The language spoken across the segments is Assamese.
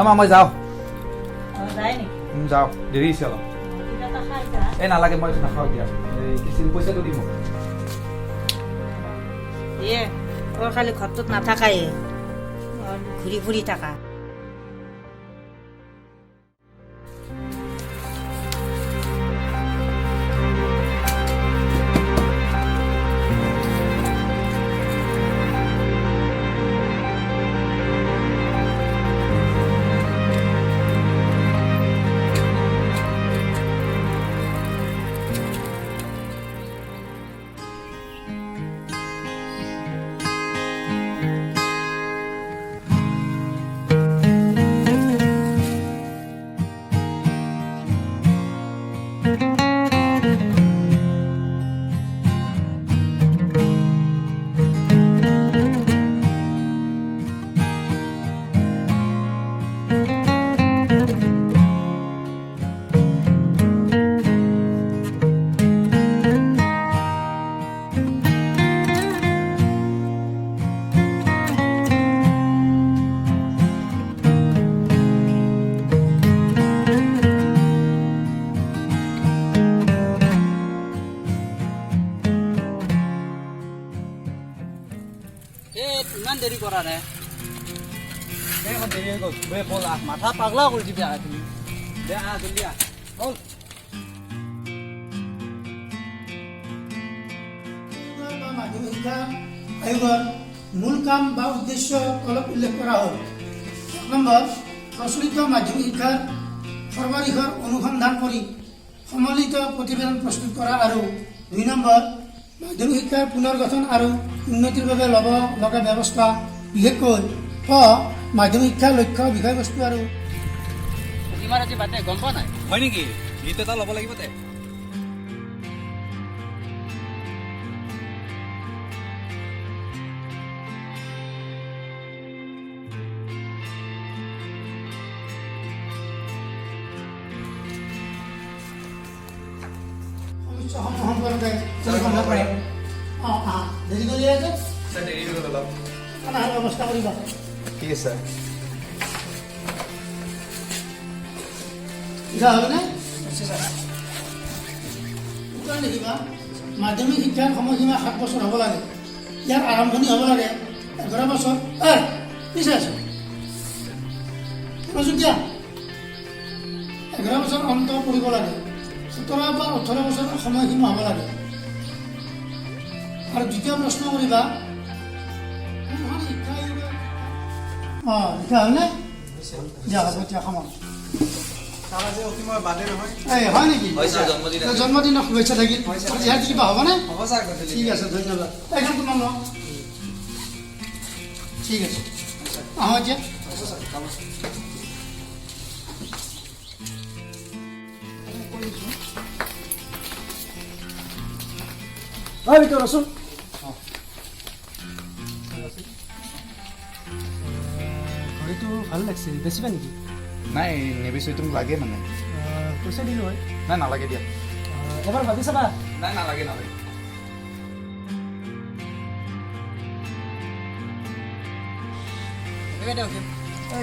মা মই যাওঁ যায় নেকি যাওঁ দেৰি হৈছে অলপ কিবা এটা খাই যা এই নালাগে মই নাখাওঁ এতিয়া এই কিছিল পইচাটো দিম তোৰ খালি ঘৰটোত নাথাকাই ঘূৰি ফুৰি থাকা ইমান দেৰি কৰা নাই দেৰি হৈ গ'ল ব'ল মাথা পাগলা কৰি দিবি তুমি দে জলদি হ'ল মাধ্যমিক শিক্ষা আয়োগৰ মূল কাম বা উদ্দেশ্য অলপ উল্লেখ কৰা হ'ল ১ নম্বৰ প্ৰচলিত মাধ্যমিক শিক্ষাৰ সৰ্বাধিকৰ অনুসন্ধান কৰি সম্মিলিত প্ৰতিবেদন প্ৰস্তুত কৰা আৰু ২ নম্বৰ মাধ্যমিক শিক্ষাৰ পুনৰ্গঠন আৰু উন্নতিৰ বাবে ল'ব লগা ব্যৱস্থা বিশেষকৈ মাধ্যমিক শিক্ষাৰ লক্ষ্য বিষয়বস্তু আৰু ইমান আজি বাদে গম পোৱা নাই হয় নেকি গীত এটা ল'ব লাগিব তে সমস্যাসমূহ সম্পৰ্কে পৰিকল্পনা কৰিম দেৰি কৰি আছে দেৰি হৈ গ'ল অলপ খানা ব্যৱস্থা কৰিবা ঠিক আছে ইচ্ছা হ'বনে দেখিবা মাধ্যমিক শিক্ষাৰ সময়সীমা 7 বছৰ হ'ব লাগে ইয়াৰ আৰম্ভণি হ'ব লাগে 11 বছৰ পিছে আছে মনোযোগীয়া 11 বছৰ অন্ত পৰিব লাগে 17 বা 18 বছৰ সময়সীমা হ'ব লাগে আৰু দ্বিতীয় প্ৰশ্ন কৰিবা শিক্ষা লিখা হ'লনে দিয়া হ'ব এতিয়া সময় হয় নেকি জন্মদিনৰ শুভেচ্ছা থাকিল ইয়াত কিবা হ'বনে ঠিক আছে ধন্যবাদ এইখন তোমাৰ লওঁ ঠিক আছে আহোঁ এতিয়া ভিতৰত আছোন ঘড়ীটো ভাল লাগিছিল বেছিবা নেকি নাই নেবিছোঁ তুমি লাগে মানে পইচা দিলোঁ হয় নাই নালাগে দিয়া এবাৰ ভাবি চাবা নাই নালাগে নালাগে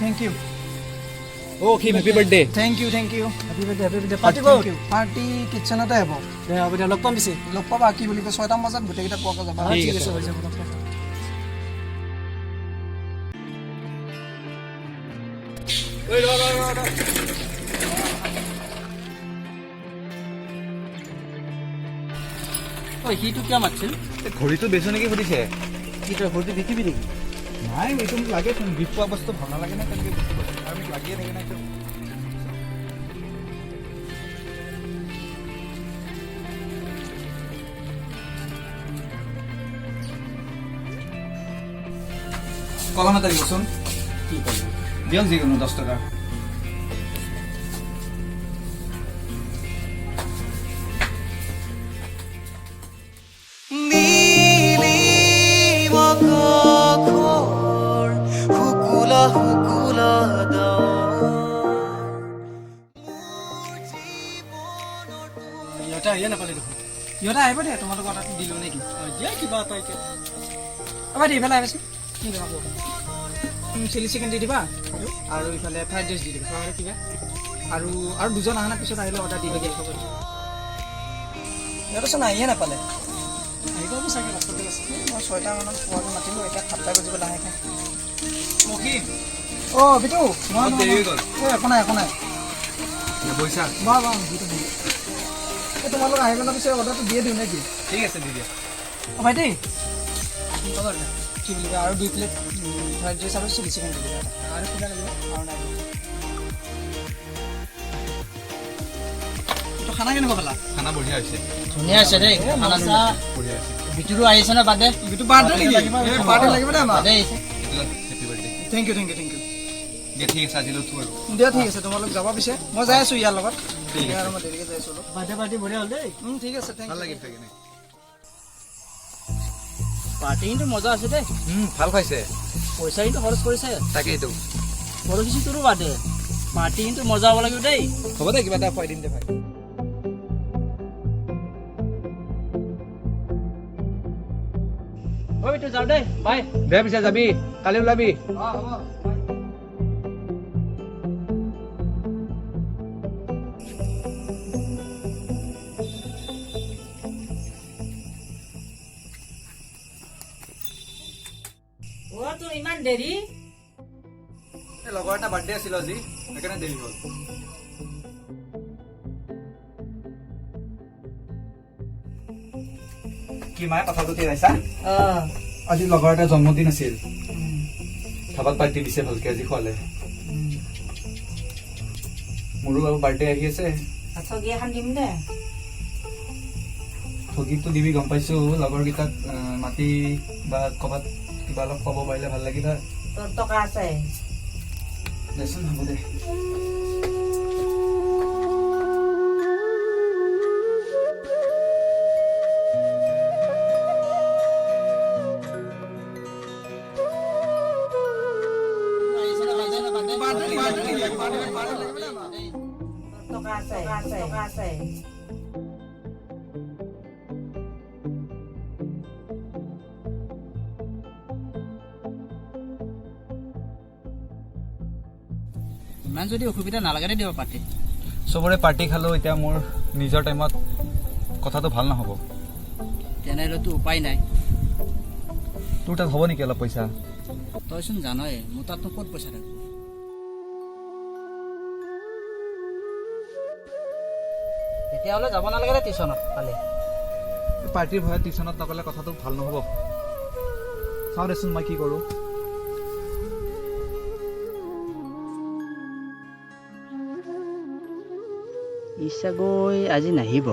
thank you okay happy birthday thank you happy birthday party ক'ত পাৰ্টি কিটচেনতে হ'ব হ'ব দিয়া লগ পাম পিছে লগ পাবা কি বুলি কয় 6টা বজাত গোটেইকেইটা পোৱাকৈ যাবা ঠিক আছে হৈ যাব সিটো কিয় মাতিছিল ঘড়ীটো বেচো নেকি সুধিছে কি তই ঘৰটো বিকিবি নেকি নাই এইটো মোক লাগে গিফ্ট পোৱা বস্তু ভাল নালাগে না তেনেকৈ আৰু মোক লাগিয়ে থাকে না কলম এটা দিবচোন কি কবি দিয়ক যিকোনো 10 টকা ইয়ে নাপালে দেখোন ইহঁতে আহিব দে তোমালোকৰ তাত দিলোঁ নেকি দিয়া কিবা এটা এতিয়া এইফালে আহিবাচোন কি চিলি চিকেন দি দিবা আৰু ইফালে ফ্ৰাইড ৰাইচ দি দিবা আৰু কিবা আৰু দুজন অহা পিছত আহিলে অৰ্ডাৰ দি দিবা সিহঁতচোন আহিয়ে নাপালে আহিব চাগে ৰাস্তাতে আছে মই 6টা মানত পোৱাকৈ মাতিলোঁ এতিয়া 7টা বাজিব লাহেকৈ অঁ বিটু একো নাই পইচা এই তোমালোক আহি পেলাই পিছে অৰ্ডাৰটো দিয়ে দিওঁ নেকি ঠিক আছে দি দিয়া অঁ ভাইটি কি বুলি কয় আৰু 2 প্লেট ফ্ৰাইড ৰাইচ আৰু চিলি চিকেন দি দিবা আৰু কিবা লাগিব আৰু নাই এইটো খানা কেনেকুৱা খালা খানা বঢ়িয়া হৈছে ধুনীয়া আছে দেই খানা বঢ়িয়া হৈছে বিটুৰো আহিছে ন বাৰ্থডে বিটু বাৰ্থডে নেকি পাৰ্টি লাগিব দে আমাৰ বাৰ্থডে আহিছে হেপী বাৰ্থডে থেংক ইউ দিয়া ঠিক আছে আজিলৈ থোঁ আৰু দিয়া ঠিক আছে তোমালোক যাবা পিছে মই যাই আছোঁ ইয়াৰ লগত আৰু মই দেৰিকৈ যাই আছোঁ অলপ বাৰ্থডে পাৰ্টি বঢ়িয়া হ'ল দেই ঠিক আছে থেংক ভাল লাগিল থাকে পাৰ্টি কিন্তু মজা আছে দেই ভাল খাইছে পইচা কিন্তু খৰচ কৰিছে তাকেইতো পৰহিছি তোৰো বাৰ্থডে পাৰ্টি কিন্তু মজা হ'ব লাগিব দেই হ'ব দে কিবা এটা খুৱাই দিম দে ভাই ঐ বিটু যাওঁ দেই বাই দে পিছে যাবি কালি ওলাবি অঁ হ'ব অ' তোৰ ইমান দেৰি লগৰ এটা বাৰ্থডে আছিল আজি সেইকাৰণে দেৰি হ'ল কি মায়ে কথাটো ৰাইছা অঁ আজি লগৰ এটা জন্মদিন আছিল ধাবাত পাৰ্টি দিছে ভালকে আজি খোৱালে মোৰো বাৰু বাৰ্থডে আহি আছে ঠগি এখন দিম দে ঠগীটো দিবি গম পাইছো লগৰ কেইটাক মাতি বা ক'ৰবাত কিবা অলপ ক'ব পাৰিলে ভাল লাগিল হয় তোৰ টকা আছে দেচোন হ'ব দে টকা আছে ইমান যদি অসুবিধা নালাগে দিব পাৰ্টি চবৰে পাৰ্টি খালো এতিয়া মোৰ নিজৰ টাইমত কথাটো ভাল নহ'ব তেনেহ'লেতো উপায় নাই তোৰ তাত হ'ব নেকি অলপ পইচা তইচোন জানই মোৰ তাতনো ক'ত পইচা থাকিব তেতিয়াহ'লে যাব নালাগে দে টিউশ্যনত কালি পাৰ্টিৰ ভয়ত টিউশ্যনত নগ'লে কথাটো ভাল নহ'ব চাওঁ দেচোন মই কি কৰোঁ ইচ্ছাগৈ আজি নাহিব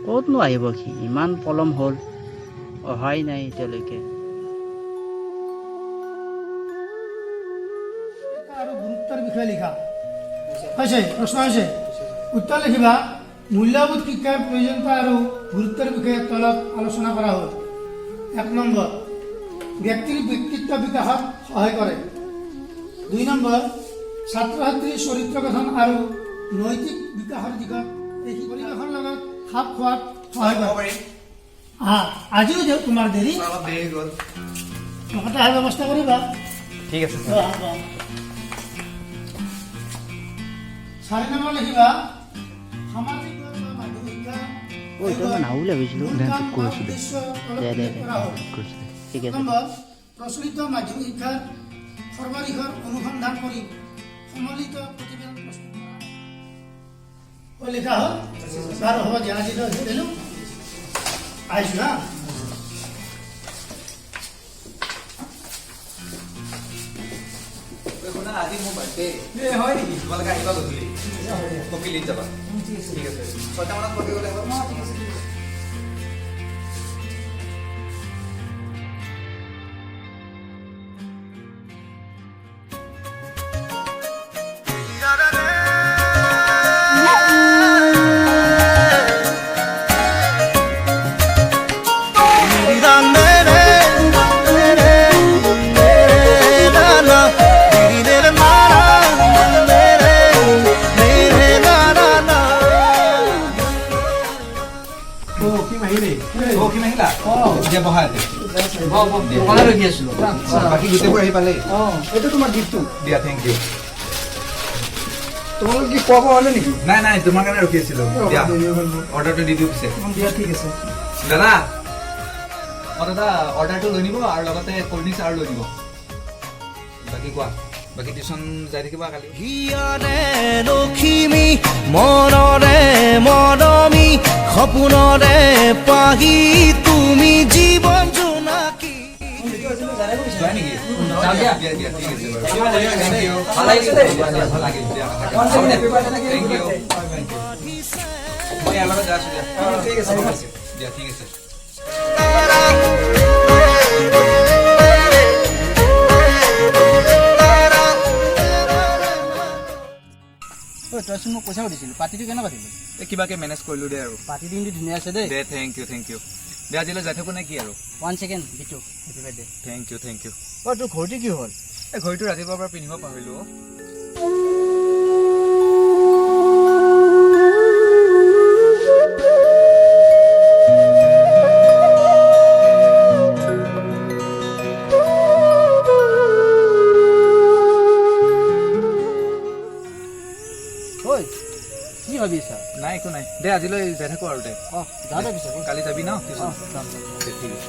ক'তনো আহিব সি ইমান পলম হ'ল অহাই নাই এতিয়ালৈকে আৰু গুৰুত্বৰ বিষয়ে লিখা হৈছে প্ৰশ্ন হৈছে উত্তৰ লিখিবা মূল্যবোধ শিক্ষাৰ প্ৰয়োজনীয়তা আৰু গুৰুত্বৰ বিষয়ে তলত আলোচনা কৰা হ'ল 1 নম্বৰ ব্যক্তিৰ ব্যক্তিত্ব বিকাশত সহায় কৰে 2 নম্বৰ ছাত্ৰ ছাত্ৰীৰ চৰিত্ৰ গঠন আৰু নৈতিক বিকাশৰ দিশত এই পৰিৱেশৰ লগত খাপ খোৱাত সহায় কৰে আজিও যে তোমাৰ দেৰি অলপ দেৰি গ'ল লগতে অহাৰ ব্যৱস্থা কৰিবা ঠিক আছে 4 নম্বৰ লিখিবা সামাজিক বা মাধ্যমিক শিক্ষা এইটো মই নাও বুলি ভাবিছিলোঁ কৈছিলোঁ দে ঠিক আছে প্ৰচলিত মাধ্যমিক শিক্ষাৰ সৰ্বাধিকৰ অনুসন্ধান কৰি সম্মিলিত প্ৰতিবেদন প্ৰস্তুত কৰা লিখা হ'ল বাৰু হ'ব দিয়া আজি দিলোঁ আহিছোঁ না আজি মোৰ বাৰ্থডে হয় নেকি তোমালোকে আহিবা গধূলি কপি লৈ যাবা ঠিক আছে 6টা মানত কপি গ'লে হ'ব ঠিক আছে বহা দোকানত ৰখি আছিলোঁ বাকী গোটেইবোৰ আহি পালেই অঁ এইটো তোমাৰ গিফ্টটো দিয়া থেংক ইউ তোমালোক কি খোৱা বোৱা হ'লে নেকি নাই নাই তোমাৰ কাৰণে ৰখি আছিলোঁ দিয়া অৰ্ডাৰটো দি দিওঁ পিছে দিয়া ঠিক আছে দাদা দাদা অৰ্ডাৰটো লৈ নিব আৰু লগতে ক'ল্ড ড্ৰিংকছ আৰু লৈ নিব বাকী কোৱা বাকী টিউশ্যন যাই থাকিবা কালি হিয়াৰে লখিমী মনৰে মৰমী সপোনৰে পাহি তুমি জীবন জোনাকী যোৱা নেকি যাওঁ দিয়া। দিয়া দিয়া ঠিক আছে বাৰু থেংক ইউ ভাল লাগিছে দেই। ভাল লাগিল দিয়া থেংক ইউ মই ইয়াৰ লগত যাই আছোঁ দিয়া ঠিক আছে দিয়া ঠিক আছে ঐ তইচোন মোক পইচা সুধিছিলি পাৰ্টিটো কেনেকুৱা পাতিলি এই কিবাকে মেনেজ কৰিলোঁ দে আৰু পাৰ্টিটো কিন্তু ধুনীয়া আছে দেই দে থেংক ইউ দে আজিলৈ যাই থাকোঁ নে কি আৰু 1 ছেকেণ্ড বিটু হেপী বাৰ্থডে থেংক ইউ ঐ তোৰ ঘৰটো কি হ'ল এই ঘড়ীটো ৰাতিপুৱাৰ পৰা পিন্ধিব পাহৰিলোঁ ঐ কি ভাবি আছা নাই একো নাই দে আজিলৈ যাই থাকোঁ আৰু দে অঁ যাওঁতে পিছে কালি যাবি ন অঁ যাম যাম ঠিক আছে